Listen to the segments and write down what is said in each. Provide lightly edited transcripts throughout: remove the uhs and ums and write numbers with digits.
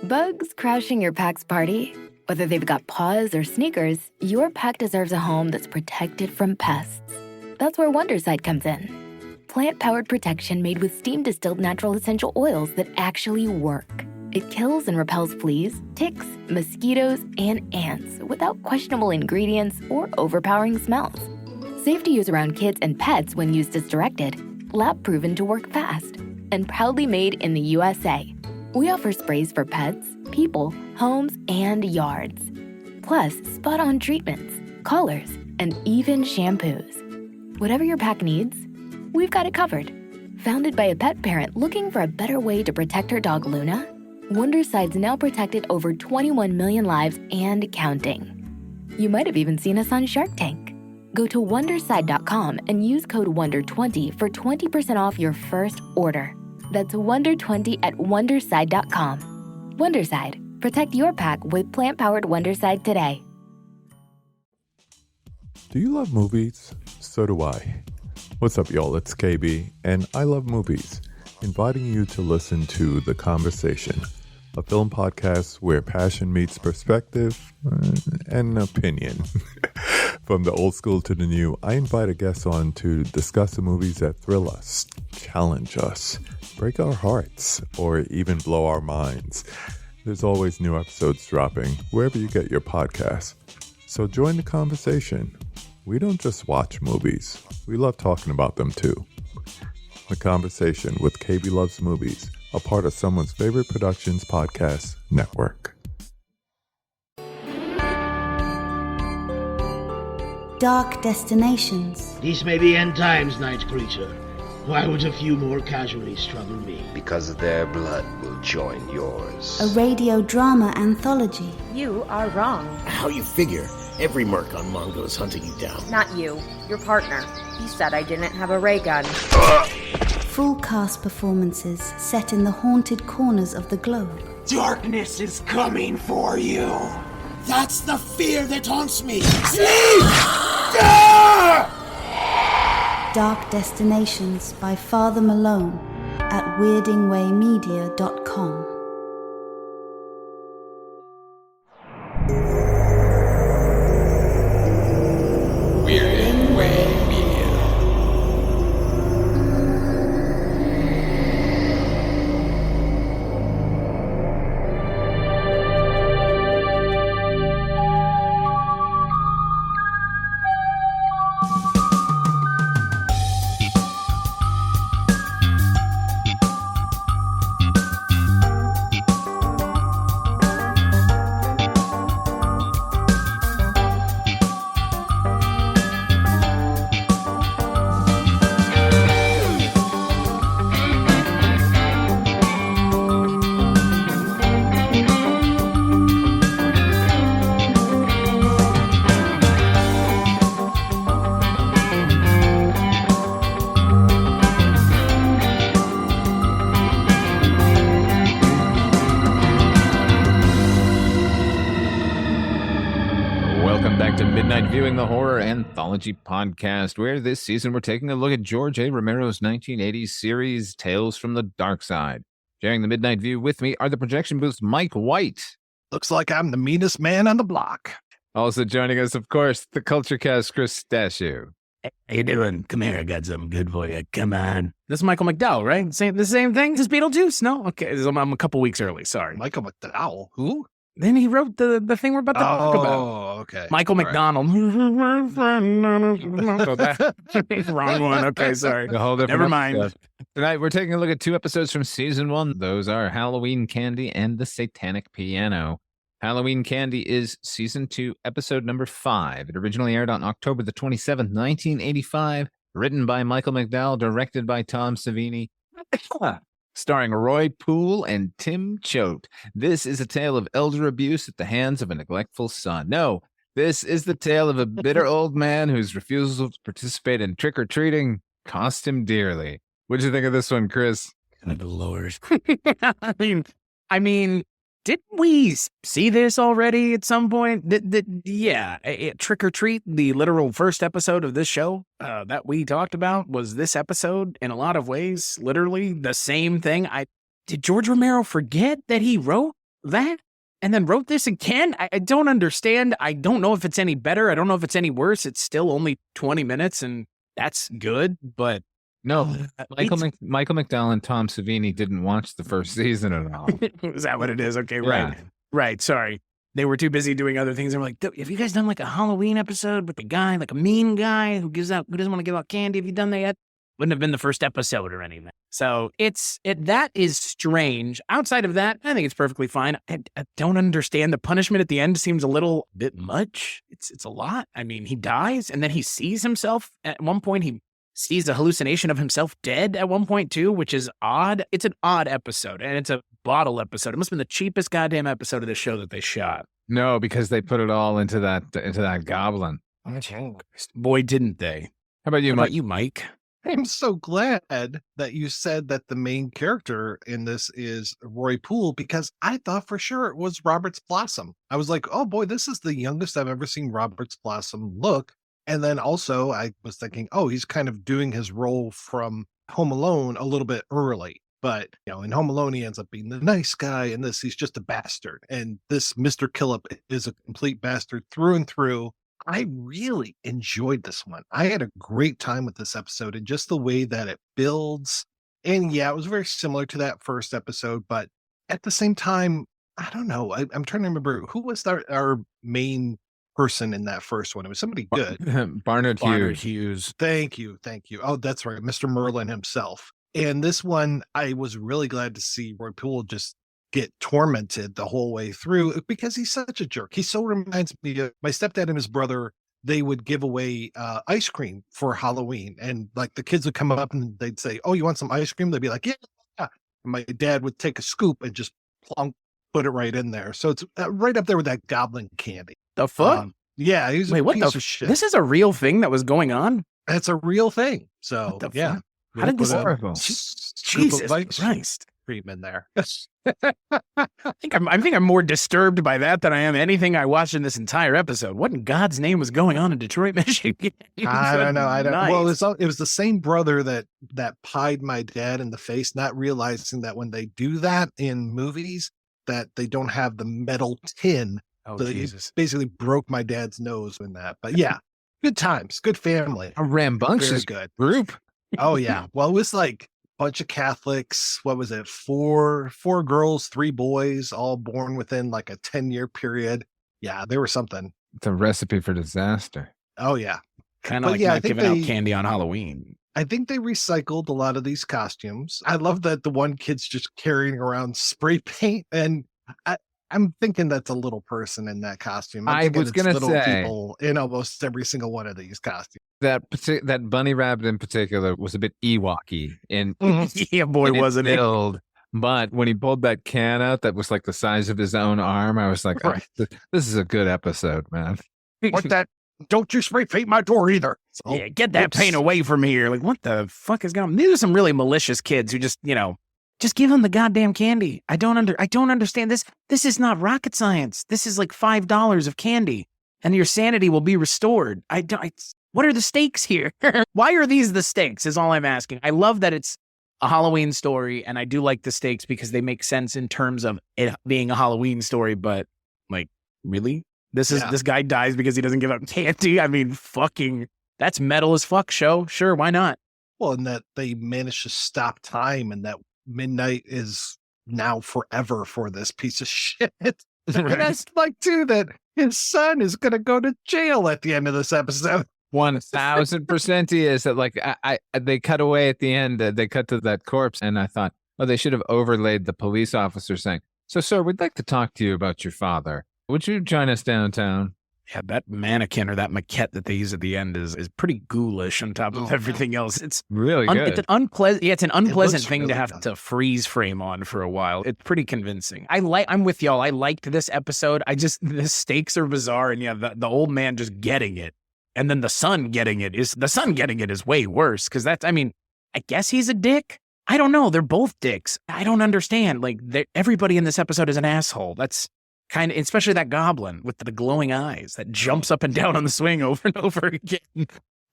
Bugs crashing your pack's party? Whether they've got paws or sneakers, your pack deserves a home that's protected from pests. That's where Wondercide comes in. Plant-powered protection made with steam-distilled natural essential oils that actually work. It kills and repels fleas, ticks, mosquitoes, and ants without questionable ingredients or overpowering smells. Safe to use around kids and pets when used as directed. Lab-proven to work fast. And proudly made in the USA. We offer sprays for pets, people, homes, and yards. Plus, spot-on treatments, collars, and even shampoos. Whatever your pack needs, we've got it covered. Founded by a pet parent looking for a better way to protect her dog Luna, Wondercide's now protected over 21 million lives and counting. You might have even seen us on Shark Tank. Go to Wondercide.com and use code WONDER20 for 20% off your first order. That's WONDER20 at Wondercide.com. Wondercide. Protect your pack with plant-powered Wondercide today. Do you love movies? So do I. What's up, y'all? It's KB, and I love movies. Inviting you to listen to The Conversation, a film podcast where passion meets perspective and opinion. From the old school to the new, I invite a guest on to discuss the movies that thrill us, challenge us, break our hearts, or even blow our minds. There's always new episodes dropping wherever you get your podcasts. So join the conversation. We don't just watch movies. We love talking about them too. The Conversation with KB Loves Movies, a part of Someone's Favorite Productions podcast network. Dark destinations. These may be end times, night creature. Why would a few more casualties trouble me? Because their blood will join yours. A radio drama anthology. You are wrong. How you figure? Every merc on Mongo is hunting you down. Not you. Your partner. He said I didn't have a ray gun. Full cast performances set in the haunted corners of the globe. Darkness is coming for you. That's the fear that haunts me. Dark Destinations by Father Malone at weirdingwaymedia.com. Weirding Way Media. Viewing the Horror Anthology Podcast, where this season we're taking a look at George A. Romero's 1980s series, Tales from the Darkside. Sharing the Midnight View with me are the projection booth's Mike White. Looks like I'm the meanest man on the block. Also joining us, of course, the Culture Cast Chris Stashew. How you doing? Come here, I got something good for you. Come on. This is Michael McDowell, right? The same thing? This is Beetlejuice? No? Okay, I'm a couple weeks early, sorry. Michael McDowell? Who? Then he wrote the thing we're about to talk about. Oh, okay. Michael McDonald. Wrong one. Okay, sorry. Never mind. Tonight, we're taking a look at two episodes from Season 1. Those are Halloween Candy and The Satanic Piano. Halloween Candy is Season 2, Episode number 5. It originally aired on October the 27th, 1985. Written by Michael McDowell, directed by Tom Savini. Starring Roy Poole and Tim Choate. This is a tale of elder abuse at the hands of a neglectful son. No, this is the tale of a bitter old man whose refusal to participate in trick-or-treating cost him dearly. What did you think of this one, Chris? Kind of the lowers. I mean, didn't we see this already at some point? Yeah, Trick or Treat, the literal first episode of this show that we talked about was this episode in a lot of ways, literally the same thing. Did George Romero forget that he wrote that and then wrote this again. I don't understand. I don't know if it's any better. I don't know if it's any worse. It's still only 20 minutes and that's good, but no, Michael McDowell and Tom Savini didn't watch the first season at all. Is that what it is? Okay, Yeah. Right. Sorry. They were too busy doing other things. They were like, have you guys done like a Halloween episode with the guy, like a mean guy who doesn't want to give out candy? Have you done that yet? Wouldn't have been the first episode or anything. So that is strange. Outside of that, I think it's perfectly fine. I don't understand. The punishment at the end seems a little bit much. It's a lot. I mean, he dies and then he sees himself at one point. He sees a hallucination of himself dead at one point too, which is odd. It's an odd episode and it's a bottle episode. It must have been the cheapest goddamn episode of this show that they shot. No, because they put it all into that goblin. Boy, didn't they. How about you, What Mike? about you, Mike? I'm so glad that you said that the main character in this is Roy Poole, because I thought for sure it was Robert's Blossom. I was like, oh boy, this is the youngest I've ever seen Robert's Blossom look. And then also I was thinking, oh, he's kind of doing his role from Home Alone a little bit early. But, in Home Alone, he ends up being the nice guy. And this, he's just a bastard. And this Mr. Killip is a complete bastard through and through. I really enjoyed this one. I had a great time with this episode and just the way that it builds. And yeah, it was very similar to that first episode. But at the same time, I don't know. I'm trying to remember who was our main person in that first one. It was somebody good. Barnard Hughes. Thank you. Oh, that's right. Mr. Merlin himself. And this one, I was really glad to see Roy Poole just get tormented the whole way through because he's such a jerk. He so reminds me of my stepdad and his brother. They would give away ice cream for Halloween. And like the kids would come up and they'd say, oh, you want some ice cream? They'd be like, yeah. And my dad would take a scoop and just plunk, put it right in there. So it's right up there with that goblin candy. The fuck? Yeah. He's a piece of shit. This is a real thing that was going on? It's a real thing. So yeah. How did this horrible? Jesus Christ. Cream in there. I think I'm more disturbed by that than I am anything I watched in this entire episode. What in God's name was going on in Detroit, Michigan? I don't know. Nice. Well, it was the same brother that pied my dad in the face, not realizing that when they do that in movies, that they don't have the metal tin. Oh, so Jesus. He basically broke my dad's nose in that. But yeah, good times, good family. A rambunctious good group. Oh yeah. Well, it was like a bunch of Catholics. What was it? Four girls, 3 boys, all born within like a 10-year period. Yeah, there was something. It's a recipe for disaster. Oh yeah. Kind of like not giving out candy on Halloween. I think they recycled a lot of these costumes. I love that the one kid's just carrying around spray paint, and I'm thinking that's a little person in that costume. I was going to say people in almost every single one of these costumes. That bunny rabbit in particular was a bit Ewok-y in yeah, boy, wasn't it? Build. But when he pulled that can out that was like the size of his own arm, I was like, right. This is a good episode, man. What that? Don't you spray paint my door either. So, yeah, get that paint away from here. Like, what the fuck is going on? These are some really malicious kids who just give them the goddamn candy. I don't understand this. This is not rocket science. This is like $5 of candy and your sanity will be restored. What are the stakes here? Why are these the stakes is all I'm asking. I love that it's a Halloween story and I do like the stakes because they make sense in terms of it being a Halloween story, but like, really? This guy dies because he doesn't give up candy? I mean, fucking, that's metal as fuck, show. Sure, why not? Well, and that they managed to stop time and that midnight is now forever for this piece of shit. And that's like, too, that his son is going to go to jail at the end of this episode. 1000% he is. That like they cut away at the end. They cut to that corpse, and I thought, oh, they should have overlaid the police officer saying, "So, sir, we'd like to talk to you about your father. Would you join us downtown?" Yeah, that mannequin or that maquette that they use at the end is pretty ghoulish on top of everything else. It's really good. It's an unpleasant. Yeah, it's an unpleasant thing really to have good. to freeze frame on for a while. It's pretty convincing. I'm with y'all. I liked this episode. The stakes are bizarre, and yeah, the old man just getting it, and then the son getting it is way worse because that's. I mean, I guess he's a dick. I don't know. They're both dicks. I don't understand. Like everybody in this episode is an asshole. That's. Kind of, especially that goblin with the glowing eyes that jumps up and down on the swing over and over again.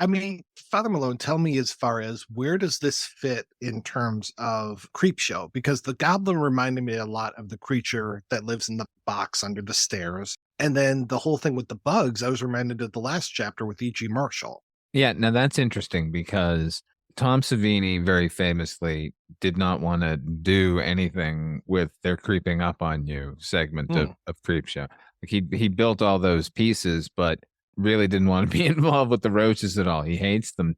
I mean, Father Malone, tell me as far as where does this fit in terms of Creepshow? Because the goblin reminded me a lot of the creature that lives in the box under the stairs. And then the whole thing with the bugs, I was reminded of the last chapter with E.G. Marshall. Yeah, now that's interesting because Tom Savini very famously did not want to do anything with their creeping up on you segment of Creepshow. Like he built all those pieces, but really didn't want to be involved with the roaches at all. He hates them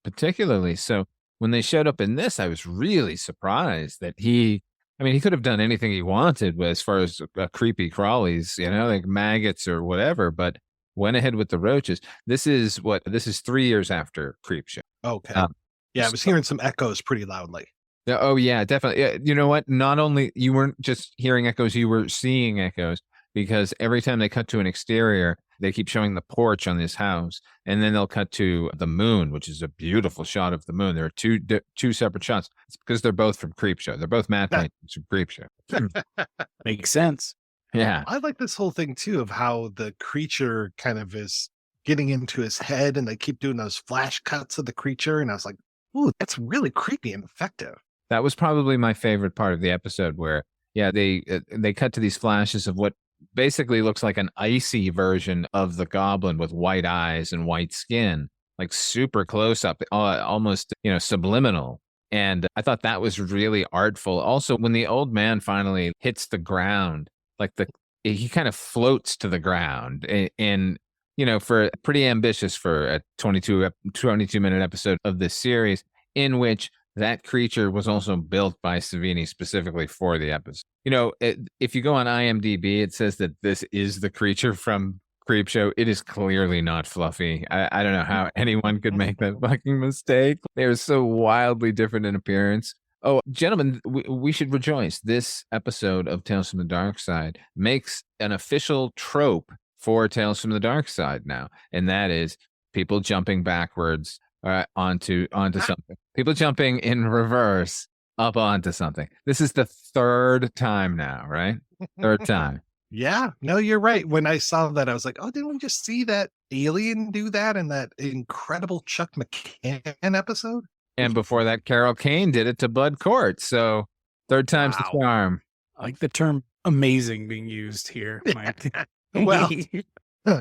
particularly. So when they showed up in this, I was really surprised that he could have done anything he wanted as far as creepy crawlies, like maggots or whatever, but went ahead with the roaches. This is 3 years after Creepshow. Okay. I was hearing some echoes pretty loudly. Oh yeah, definitely. You know what? Not only you weren't just hearing echoes, you were seeing echoes, because every time they cut to an exterior, they keep showing the porch on this house, and then they'll cut to the moon, which is a beautiful shot of the moon. There are two separate shots. It's because they're both from Creepshow. They're both matte paintings from Creepshow. Makes sense. Yeah. I like this whole thing too of how the creature kind of is getting into his head, and they keep doing those flash cuts of the creature, and I was like, ooh, that's really creepy and effective. That was probably my favorite part of the episode, where they cut to these flashes of what basically looks like an icy version of the goblin with white eyes and white skin, like super close up, almost subliminal. And I thought that was really artful. Also, when the old man finally hits the ground, like he kind of floats to the ground, and for pretty ambitious for a 22-minute episode of this series, in which that creature was also built by Savini specifically for the episode. If you go on IMDb, it says that this is the creature from Creepshow. It is clearly not Fluffy. I don't know how anyone could make that fucking mistake. They're so wildly different in appearance. Oh, gentlemen, we should rejoice. This episode of Tales from the Darkside makes an official trope for Tales from the Darkside now, and that is people jumping backwards onto something. People jumping in reverse up onto something. This is the third time now, right? Third time. Yeah, no, you're right. When I saw that, I was like, oh, didn't we just see that alien do that in that incredible Chuck McCann episode? And before that, Carol Kane did it to Bud Cort. So third time's the charm. I like the term amazing being used here. Well,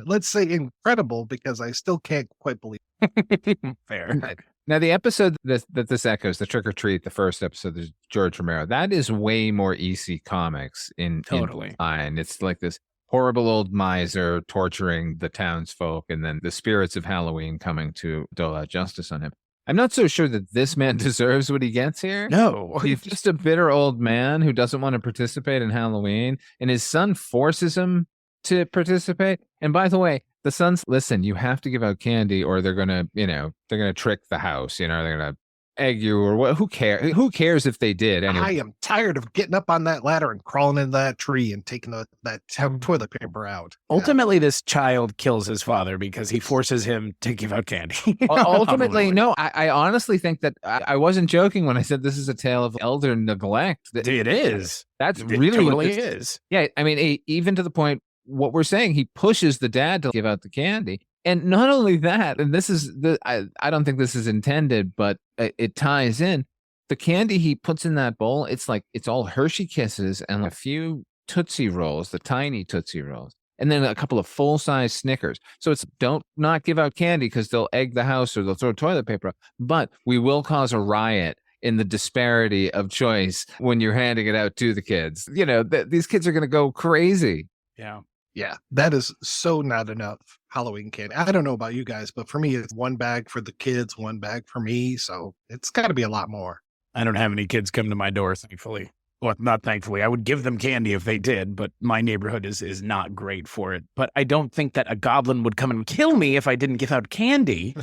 let's say incredible, because I still can't quite believe it. Fair. Now, the episode that this echoes, the Trick or Treat, the first episode, is George Romero. That is way more EC Comics Totally. And it's like this horrible old miser torturing the townsfolk, and then the spirits of Halloween coming to dole out justice on him. I'm not so sure that this man deserves what he gets here. No. He's just a bitter old man who doesn't want to participate in Halloween, and his son forces him to participate. And by the way, the son's, listen, you have to give out candy or they're going to trick the house, they're going to egg you or what. Who cares if they did anyway? I am tired of getting up on that ladder and crawling into that tree and taking that toilet paper out. Ultimately, this child kills his father because he forces him to give out candy. Ultimately, no, I honestly think that I wasn't joking when I said this is a tale of elder neglect. It is. That's It really totally what this is. Yeah, I mean, even to the point, what we're saying, he pushes the dad to give out the candy. And not only that, and this is I don't think this is intended, but it ties in. The candy he puts in that bowl, it's all Hershey Kisses and a few Tootsie Rolls, the tiny Tootsie Rolls, and then a couple of full-size Snickers. So it's don't not give out candy because they'll egg the house or they'll throw toilet paper up, but we will cause a riot in the disparity of choice when you're handing it out to the kids. These kids are going to go crazy. Yeah. Yeah, that is so not enough Halloween candy. I don't know about you guys, but for me, it's one bag for the kids, one bag for me. So it's got to be a lot more. I don't have any kids come to my door, thankfully. Well, not thankfully. I would give them candy if they did, but my neighborhood is not great for it. But I don't think that a goblin would come and kill me if I didn't give out candy.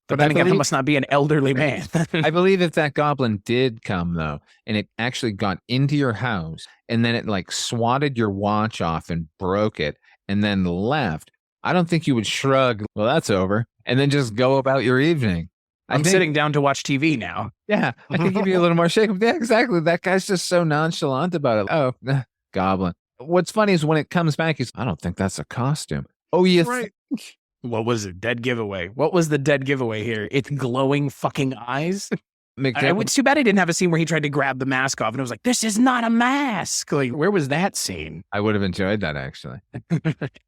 But then again, I must not be an elderly man. I believe if that goblin did come, though, and it actually got into your house, and then it swatted your watch off and broke it, and then left, I don't think you would shrug, well, that's over, and then just go about your evening. I'm sitting down to watch TV now. Yeah, I think you'd be a little more shaken. Yeah, exactly. That guy's just so nonchalant about it. Oh, goblin. What's funny is when it comes back, I don't think that's a costume. Oh, you right. What was it? Dead giveaway. What was the dead giveaway here? It's glowing fucking eyes. It's too bad he didn't have a scene where he tried to grab the mask off and it was like, this is not a mask. Like, where was that scene? I would have enjoyed that, actually.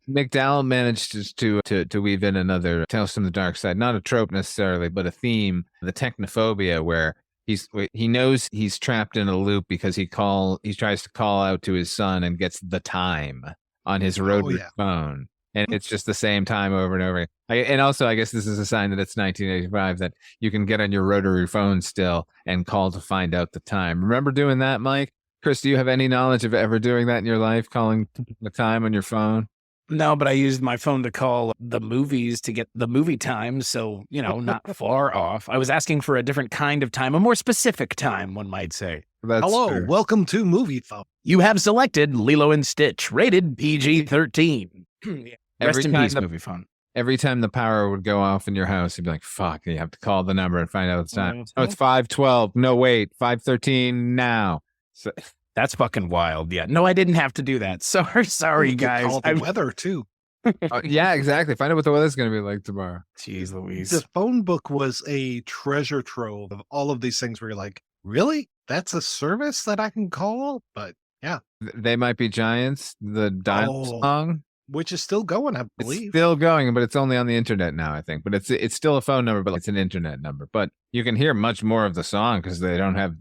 McDowell managed to weave in another Tales from the Dark Side, not a trope necessarily, but a theme, the technophobia, where he knows he's trapped in a loop because he tries to call out to his son and gets the time on his rotary phone. And it's just the same time over and over. And also, I guess this is a sign that it's 1985, that you can get on your rotary phone still and call to find out the time. Remember doing that, Mike? Chris, do you have any knowledge of ever doing that in your life, calling the time on your phone? No, but I used my phone to call the movies to get the movie time. So, not far off. I was asking for a different kind of time, a more specific time, one might say. Hello, fair. Welcome to Movie Phone. You have selected Lilo and Stitch, rated PG-13. Rest in peace, Movie Phone. Every time the power would go off in your house, you'd be like, fuck, you have to call the number and find out the time. Oh, it's 5:12. No, wait, 5:13 now. So that's fucking wild. Yeah. No, I didn't have to do that. Sorry, guys. Call the weather, too. Yeah, exactly. Find out what the weather's going to be like tomorrow. Jeez Louise. The phone book was a treasure trove of all of these things where you're like, really? That's a service that I can call? But yeah. They Might Be Giants, the dial song. Which is still going, I believe. It's still going, but it's only on the internet now, I think. But it's still a phone number, but it's an internet number. But you can hear much more of the song because they don't have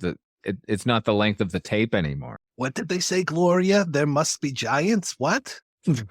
it's not the length of the tape anymore. What did they say, Gloria? There must be giants? What? That's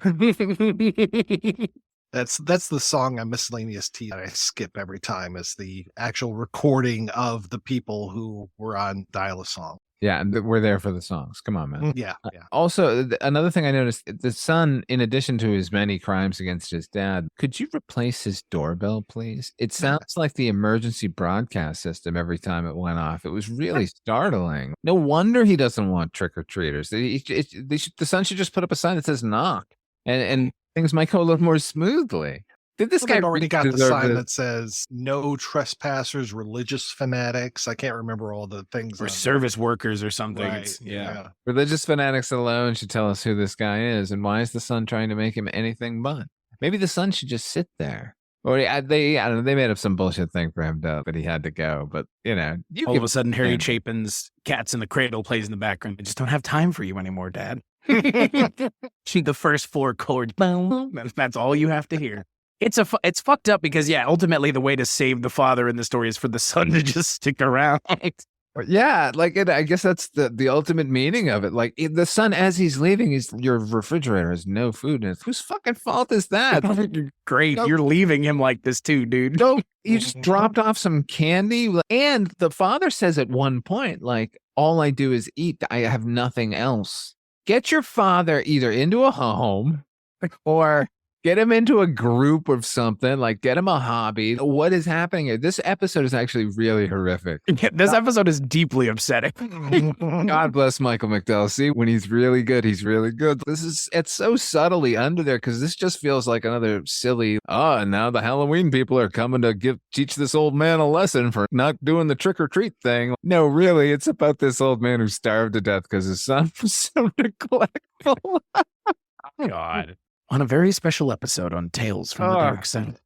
the song on Miscellaneous Tea that I skip every time, is the actual recording of the people who were on Dial a Song. Yeah, and we're there for the songs. Come on, man. Yeah. Also, another thing I noticed, the son, in addition to his many crimes against his dad, could you replace his doorbell, please? It sounds like the emergency broadcast system every time it went off. It was really startling. No wonder he doesn't want trick-or-treaters. The son should just put up a sign that says knock, and things might go a little more smoothly. Did this guy already got the sign that says no trespassers, religious fanatics? I can't remember all the things. Or service workers or something. Right, yeah. Religious fanatics alone should tell us who this guy is, and why is the son trying to make him anything but? Maybe the son should just sit there. Or I don't know, they made up some bullshit thing for him that he had to go. But all of a sudden, Harry Chapin's Cats in the Cradle plays in the background. I just don't have time for you anymore, Dad. The first 4 chords, that's all you have to hear. It's fucked up because, ultimately the way to save the father in the story is for the son to just stick around. Yeah, I guess that's the ultimate meaning of it. Like, the son, as he's leaving, your refrigerator has no food in it. Whose fucking fault is that? Great, you're leaving him like this too, dude. No, you just dropped off some candy. And the father says at one point, like, all I do is eat. I have nothing else. Get your father either into a home or get him into a group of something, like get him a hobby. What is happening here? This episode is actually really horrific. Yeah, this episode is deeply upsetting. God bless Michael McDowell. See, when he's really good, he's really good. It's so subtly under there because this just feels like another silly, and now the Halloween people are coming to teach this old man a lesson for not doing the trick-or-treat thing. No, really, it's about this old man who starved to death because his son was so neglectful. God. On a very special episode on Tales from the Dark Side.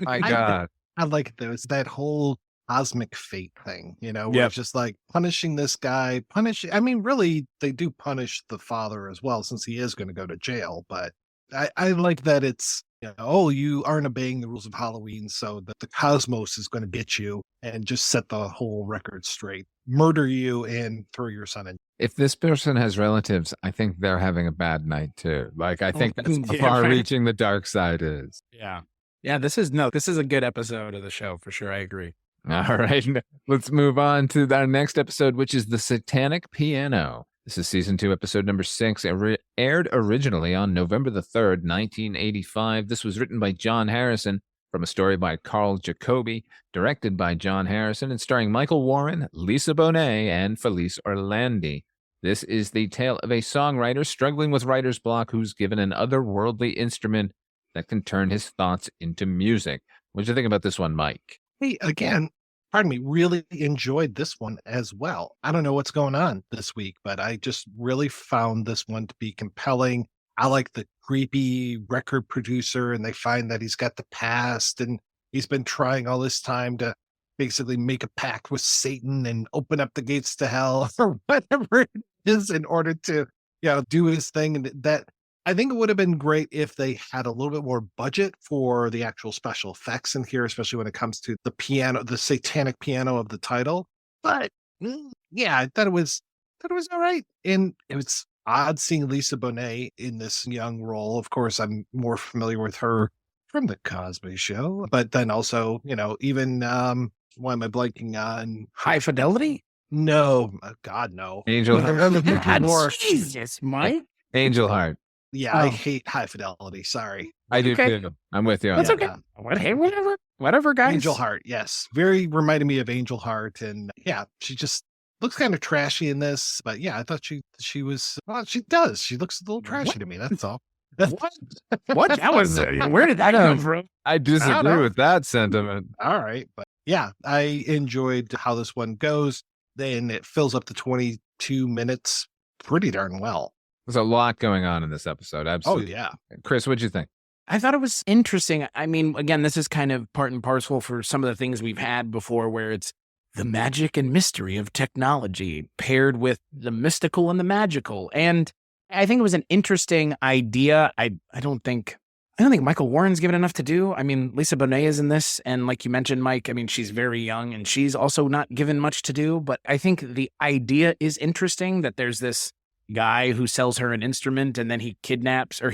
My God. I like that whole cosmic fate thing, where it's just like punishing this guy, really, they do punish the father as well, since he is going to go to jail. But I like that it's, you aren't obeying the rules of Halloween, so that the cosmos is going to get you and just set the whole record straight, murder you, and throw your son in. If this person has relatives, I think they're having a bad night too. Like, I think that's how far-reaching the dark side is. Yeah. Yeah, this is a good episode of the show for sure. I agree. All right. Let's move on to our next episode, which is The Satanic Piano. This is season 2, episode number 6. It aired originally on November the 3rd, 1985. This was written by John Harrison from a story by Carl Jacobi, directed by John Harrison, and starring Michael Warren, Lisa Bonet, and Felice Orlandi. This is the tale of a songwriter struggling with writer's block who's given an otherworldly instrument that can turn his thoughts into music. What did you think about this one, Mike? Hey, again, really enjoyed this one as well. I don't know what's going on this week, but I just really found this one to be compelling. I like the creepy record producer, and they find that he's got the past, and he's been trying all this time to basically make a pact with Satan and open up the gates to hell or whatever it is in order to, do his thing. And that, I think it would have been great if they had a little bit more budget for the actual special effects in here, especially when it comes to the piano, the satanic piano of the title. But yeah, I thought it was all right. And it was odd seeing Lisa Bonet in this young role. Of course, I'm more familiar with her from the Cosby Show, but then also, even why am I blanking on High Fidelity? No, God, no. Angel Heart. Jesus, Mike. Angel Heart. Yeah, I hate High Fidelity. Sorry. I do too. I'm with you on That's that. okay. Hey, whatever, guys. Angel Heart, yes. Very reminded me of Angel Heart. And yeah, she just looks kind of trashy in this. But yeah, I thought she was, well, she does. She looks a little trashy to me. That's all. What? That was, where did that come from? I disagree with that sentiment. All right. But yeah, I enjoyed how this one goes. Then it fills up to 22 minutes pretty darn well. There's a lot going on in this episode. Absolutely. Oh, yeah. Chris, what'd you think? I thought it was interesting. I mean, again, this is kind of part and parcel for some of the things we've had before where it's the magic and mystery of technology paired with the mystical and the magical. And I think it was an interesting idea. I don't think Michael Warren's given enough to do. I mean, Lisa Bonet is in this. And like you mentioned, Mike, I mean, she's very young and she's also not given much to do. But I think the idea is interesting that there's this guy who sells her an instrument and then he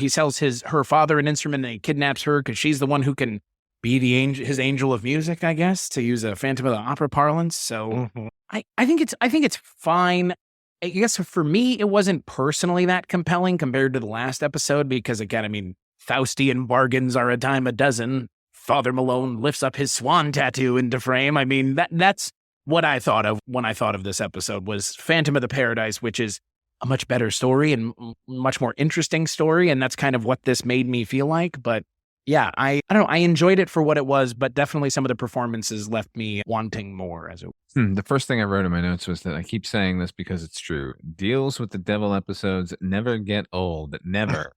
sells her father an instrument and he kidnaps her because she's the one who can be his angel of music, I guess, to use a Phantom of the Opera parlance. So I think it's fine. I guess for me, it wasn't personally that compelling compared to the last episode because, again, I mean, Faustian bargains are a dime a dozen. Father Malone lifts up his swan tattoo into frame. I mean, that's what I thought of when I thought of this episode was Phantom of the Paradise, which is a much better story and much more interesting story. And that's kind of what this made me feel like. But yeah, I don't know. I enjoyed it for what it was, but definitely some of the performances left me wanting more as it was. The first thing I wrote in my notes was that I keep saying this because it's true. Deals with the devil episodes never get old. Never.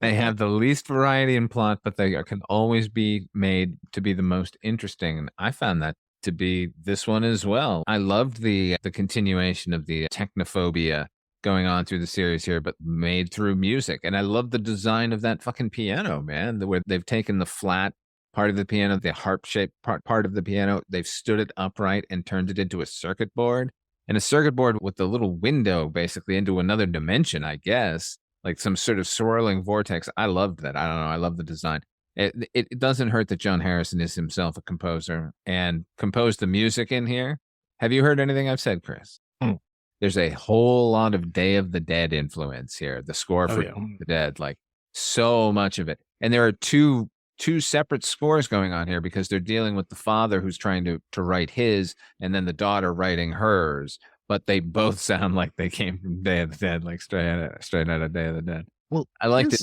They have the least variety in plot, but they can always be made to be the most interesting. And I found that to be this one as well. I loved the continuation of the technophobia going on through the series here, but made through music. And I love the design of that fucking piano, man. Where they've taken the flat part of the piano, the harp-shaped part of the piano, they've stood it upright and turned it into a circuit board. And a circuit board with a little window, basically, into another dimension, I guess. Like some sort of swirling vortex. I loved that. I don't know. I love the design. It doesn't hurt that John Harrison is himself a composer and composed the music in here. Have you heard anything I've said, Chris? There's a whole lot of Day of the Dead influence here. The score for Day of the Dead, like so much of it. And there are two separate scores going on here because they're dealing with the father who's trying to write his and then the daughter writing hers. But they both sound like they came from Day of the Dead, like straight out of Day of the Dead. Well, I liked it.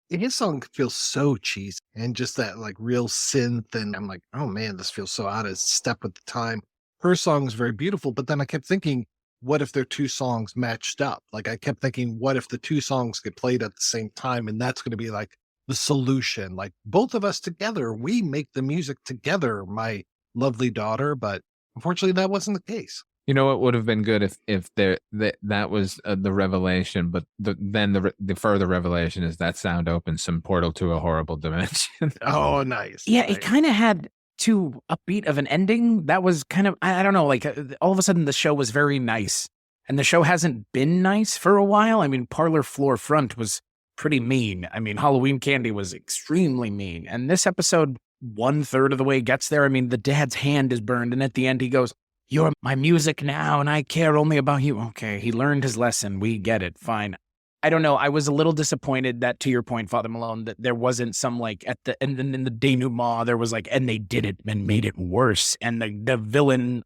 His song feels so cheesy and just that like real synth. And I'm like, oh man, this feels so out of step with the time. Her song is very beautiful, but then I kept thinking, what if their two songs matched up? Like I kept thinking, what if the two songs get played at the same time? And that's going to be like the solution. Like both of us together, we make the music together, my lovely daughter. But unfortunately, that wasn't the case. You know what would have been good if that was the revelation, but then the further revelation is that sound opens some portal to a horrible dimension. Oh, nice. Yeah, nice. It kind of had too upbeat of an ending. That was kind of, I don't know, like all of a sudden the show was very nice. And the show hasn't been nice for a while. I mean, Parlor Floor Front was pretty mean. I mean, Halloween Candy was extremely mean. And this episode, 1/3 of the way gets there. I mean, the dad's hand is burned. And at the end he goes, "You're my music now, and I care only about you." Okay, he learned his lesson. We get it. Fine. I don't know. I was a little disappointed that, to your point, Father Malone, that there wasn't some like at the and then in the denouement there was like, and they did it and made it worse, and the villain,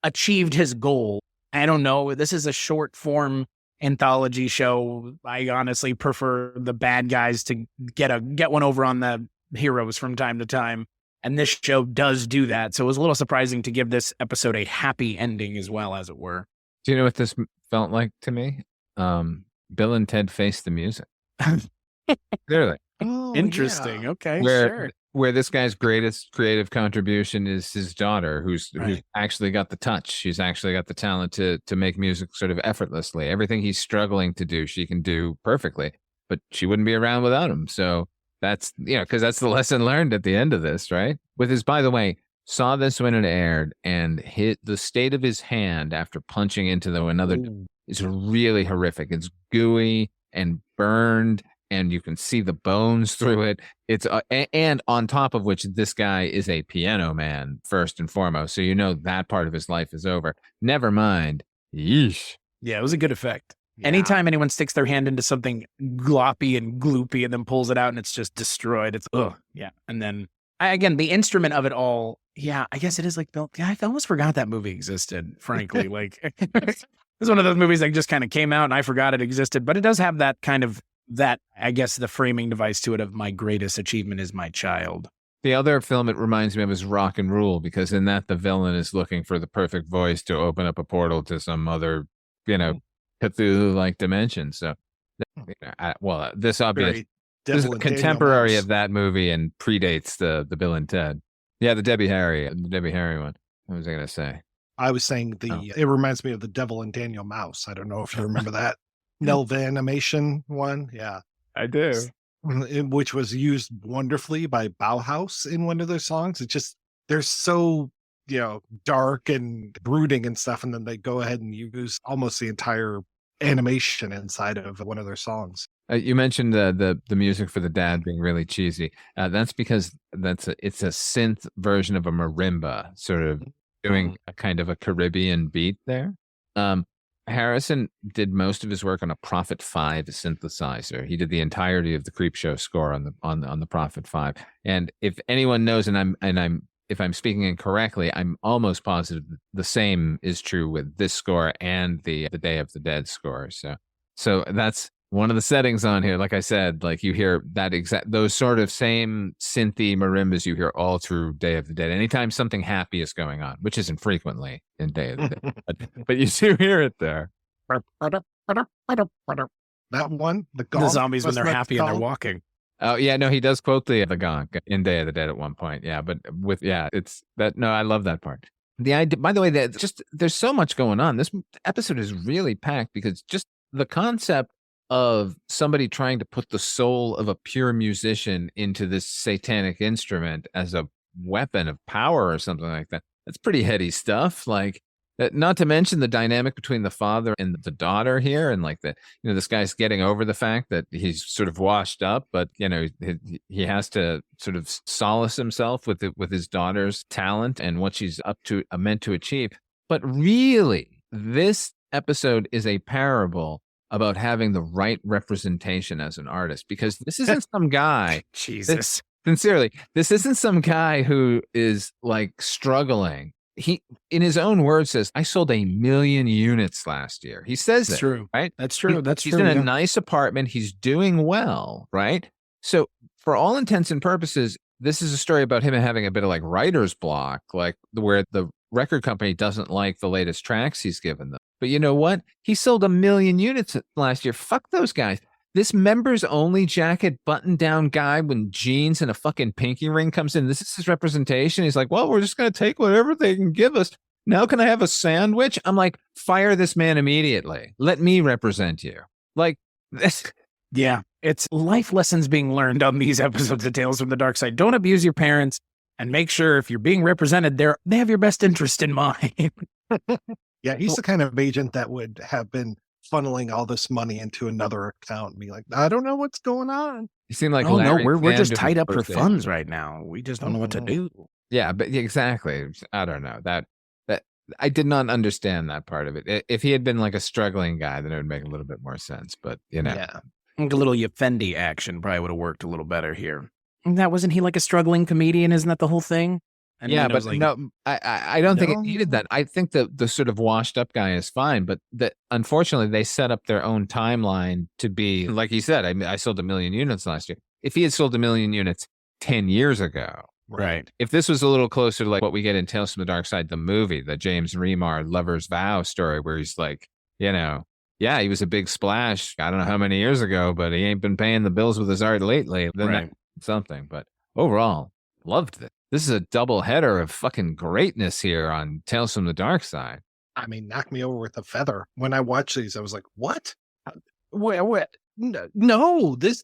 achieved his goal. I don't know. This is a short form anthology show. I honestly prefer the bad guys to get one over on the heroes from time to time. And this show does do that. So it was a little surprising to give this episode a happy ending as well, as it were. Do you know what this felt like to me? Bill and Ted Face the Music. Clearly. Oh, Interesting. yeah. Okay, Where sure. where this guy's greatest creative contribution is his daughter, who's actually got the touch. She's actually got the talent to make music sort of effortlessly. Everything he's struggling to do, she can do perfectly. But she wouldn't be around without him. So that's because that's the lesson learned at the end of this, right? With his, by the way, saw this when it aired and hit the state of his hand after punching into another is really horrific. It's gooey and burned, and you can see the bones through it. It's and on top of which, this guy is a piano man first and foremost, so that part of his life is over. Never mind. Yeesh. Yeah, it was a good effect. Yeah. Anytime anyone sticks their hand into something gloppy and gloopy and then pulls it out and it's just destroyed, it's yeah. And then again, the instrument of it all. Yeah, I guess it is like Bill. Yeah, I almost forgot that movie existed. Frankly, like it's one of those movies that just kind of came out and I forgot it existed. But it does have that kind of I guess the framing device to it of my greatest achievement is my child. The other film it reminds me of is Rock and Rule, because in that the villain is looking for the perfect voice to open up a portal to some other, Cthulhu-like dimension. So, this obviously is a contemporary of that movie and predates the Bill and Ted. Yeah, the Debbie Harry one. What was I going to say? I was saying it reminds me of the Devil and Daniel Mouse. I don't know if you remember that. Nelva animation one. Yeah, I do. Which was used wonderfully by Bauhaus in one of their songs. It's just, they're so, dark and brooding and stuff. And then they go ahead and use almost the entire animation inside of one of their songs. You mentioned the music for the dad being really cheesy. That's because it's a synth version of a marimba, sort of doing a kind of a Caribbean beat there. Harrison did most of his work on a Prophet 5 synthesizer. He did the entirety of the Creepshow score on the Prophet 5. And if anyone knows, if I'm speaking incorrectly, I'm almost positive the same is true with this score and the Day of the Dead score. So that's one of the settings on here. Like I said, like you hear those sort of same synthy marimbas you hear all through Day of the Dead. Anytime something happy is going on, which isn't frequently in Day of the Dead, but you do hear it there. That one, the zombies when they're happy and they're walking. Oh yeah, no, he does quote the gong in Day of the Dead at one point. Yeah, but it's that. No, I love that part. The idea, by the way, that just there's so much going on. This episode is really packed because just the concept of somebody trying to put the soul of a pure musician into this satanic instrument as a weapon of power or something like that. That's pretty heady stuff. Like, not to mention the dynamic between the father and the daughter here, and like this guy's getting over the fact that he's sort of washed up, but he has to sort of solace himself with his daughter's talent and what she's meant to achieve. But really, this episode is a parable about having the right representation as an artist, because this isn't some guy. Jesus. Sincerely, this isn't some guy who is like struggling. He, in his own words, says, "I sold 1 million units last year." He says that, true, right? That's true. He's in a nice apartment. He's doing well, right? So, for all intents and purposes, this is a story about him having a bit of like writer's block, like where the record company doesn't like the latest tracks he's given them. But you know what? He sold 1 million units last year. Fuck those guys. This members only jacket button down guy with jeans and a fucking pinky ring comes in. This is his representation. He's like, well, we're just going to take whatever they can give us. Now can I have a sandwich? I'm like, fire this man immediately. Let me represent you. Like this. Yeah. It's life lessons being learned on these episodes of Tales from the Dark Side. Don't abuse your parents, and make sure if you're being represented, they have your best interest in mind. Yeah, he's the kind of agent that would have been funneling all this money into another account and be like, I don't know what's going on. You seem like, we're just tied up for funds right now. We just don't know what to do. Yeah, but exactly. I don't know that I did not understand that part of it. If he had been like a struggling guy, then it would make a little bit more sense. But yeah, a little Yefendi action probably would have worked a little better here. That wasn't he like a struggling comedian? Isn't that the whole thing? And yeah, but like, no, I don't think it needed that. I think the sort of washed up guy is fine, but that unfortunately they set up their own timeline to be like he said. I sold 1 million units last year. If he had sold 1 million units 10 years ago, right? If this was a little closer to like what we get in Tales from the Dark Side, the movie, the James Remar Lover's Vow story, where he's like, yeah, he was a big splash. I don't know how many years ago, but he ain't been paying the bills with his art lately. Then Right. something, but overall, loved it. This is a double header of fucking greatness here on Tales from the Dark Side. I mean, knock me over with a feather. When I watched these, I was like, what? What? No, these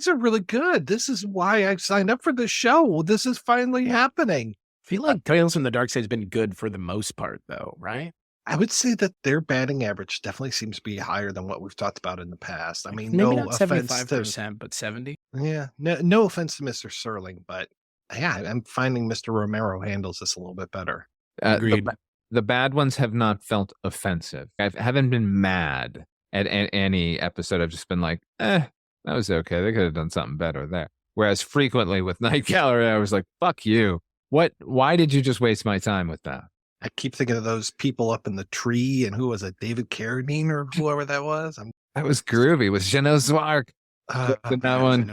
are really good. This is why I signed up for this show. This is finally happening. I feel like Tales from the Dark Side has been good for the most part, though, right? I would say that their batting average definitely seems to be higher than what we've talked about in the past. I mean, Maybe no not offense 75%, but 70. Yeah, no offense to Mr. Serling, but yeah, I'm finding Mr. Romero handles this a little bit better. Agreed. The bad ones have not felt offensive. I haven't been mad at any episode. I've just been like, that was okay. They could have done something better there. Whereas frequently with Night Gallery, I was like, fuck you. Why did you just waste my time with that? I keep thinking of those people up in the tree, and who was it, David Carradine or whoever that was? That was groovy. It was Jeannot Zwark. That one.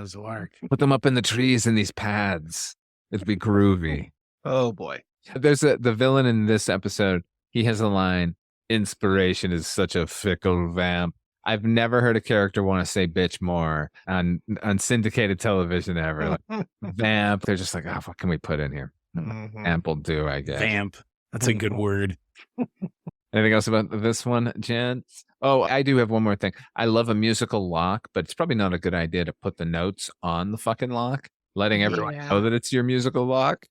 Put them up in the trees in these pads. It'd be groovy. Oh boy. There's the villain in this episode. He has a line, inspiration is such a fickle vamp. I've never heard a character want to say bitch more on syndicated television ever. Like, vamp. They're just like, what can we put in here? Vamp will do, I guess. Vamp. That's a good word. Anything else about this one, gents? Oh, I do have one more thing. I love a musical lock, but it's probably not a good idea to put the notes on the fucking lock, letting everyone know that it's your musical lock.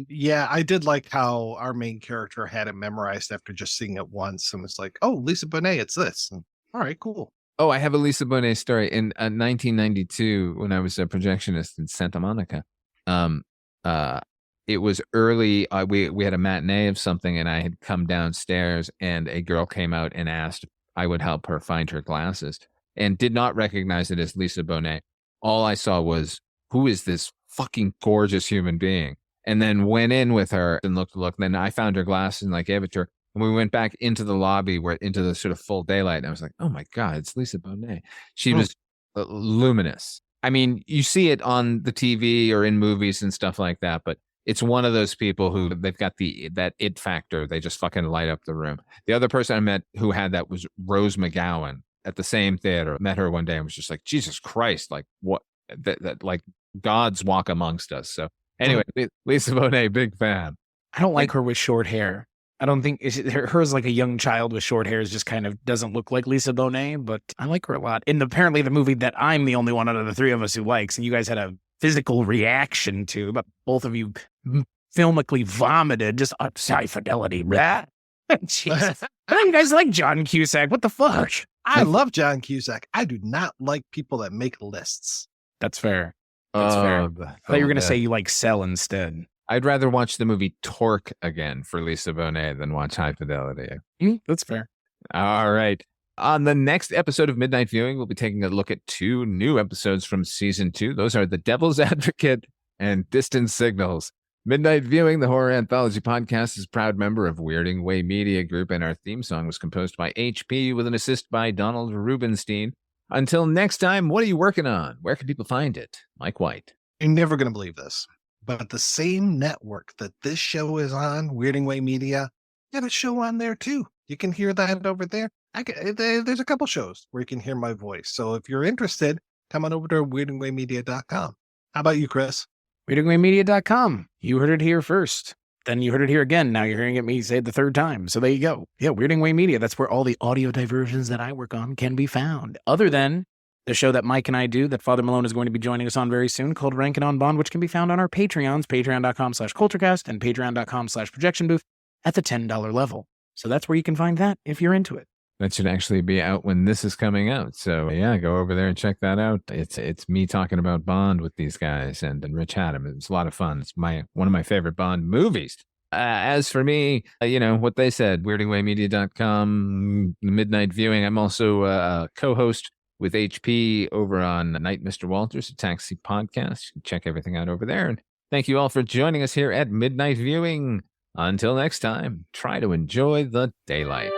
Yeah, I did like how our main character had it memorized after just seeing it once, and it's like, oh, Lisa Bonet, it's this. All right, cool. Oh, I have a Lisa Bonet story. In 1992, when I was a projectionist in Santa Monica, it was early. We had a matinee of something, and I had come downstairs, and a girl came out and asked if I would help her find her glasses, and did not recognize it as Lisa Bonet. All I saw was, who is this fucking gorgeous human being? And then went in with her and looked. And then I found her glasses and I gave it to her. And we went back into the lobby, into the sort of full daylight. And I was like, oh my God, it's Lisa Bonet. She was luminous. I mean, you see it on the TV or in movies and stuff like that, but it's one of those people who they've got that it factor. They just fucking light up the room. The other person I met who had that was Rose McGowan at the same theater. Met her one day and was just like, Jesus Christ, like what? That like gods walk amongst us. So anyway, Lisa Bonet, big fan. I don't like her with short hair. I don't think hers like a young child with short hair is just kind of doesn't look like Lisa Bonet, but I like her a lot. And apparently the movie that I'm the only one out of the three of us who likes, and you guys had a physical reaction to, but both of you filmically vomited, just high fidelity. Jesus. I know you guys like John Cusack. What the fuck? I love John Cusack. I do not like people that make lists. That's fair. That's fair. I thought you were going to say you like Cell instead. I'd rather watch the movie Torque again for Lisa Bonet than watch High Fidelity. That's fair. All right. On the next episode of Midnight Viewing, we'll be taking a look at 2 new episodes from season 2. Those are The Devil's Advocate and Distant Signals. Midnight Viewing, the horror anthology podcast, is a proud member of Weirding Way Media Group, and our theme song was composed by HP with an assist by Donald Rubenstein. Until next time, what are you working on? Where can people find it? Mike White. You're never going to believe this, but the same network that this show is on, Weirding Way Media, got a show on there too. You can hear that over there. There's a couple shows where you can hear my voice. So if you're interested, come on over to weirdingwaymedia.com. How about you, Chris? weirdingwaymedia.com. You heard it here first. Then you heard it here again. Now you're hearing me say it the third time. So there you go. Yeah, Weirding Way Media. That's where all the audio diversions that I work on can be found. Other than the show that Mike and I do that Father Malone is going to be joining us on very soon called Rankin' on Bond, which can be found on our Patreons, patreon.com/culturecast and patreon.com/projection booth at the $10 level. So that's where you can find that if you're into it. That should actually be out when this is coming out. So yeah, go over there and check that out. It's me talking about Bond with these guys and Rich Haddam. It's a lot of fun. It's one of my favorite Bond movies. As for me, what they said, weirdingwaymedia.com, Midnight Viewing. I'm also a co-host with HP over on Night Mr. Walters, a taxi podcast. You can check everything out over there. And thank you all for joining us here at Midnight Viewing. Until next time, try to enjoy the daylight.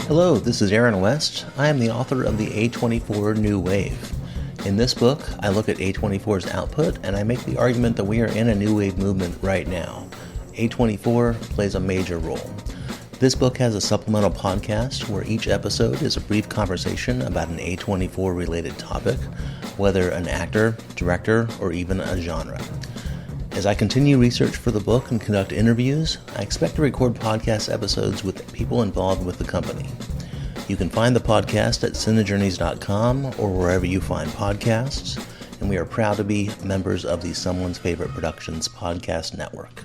Hello, this is Aaron West. I am the author of the A24 New Wave. In this book, I look at A24's output and I make the argument that we are in a new wave movement right now. A24 plays a major role. This book has a supplemental podcast where each episode is a brief conversation about an A24 related topic, whether an actor, director, or even a genre. As I continue research for the book and conduct interviews, I expect to record podcast episodes with people involved with the company. You can find the podcast at cinejourneys.com or wherever you find podcasts, and we are proud to be members of the Someone's Favorite Productions podcast network.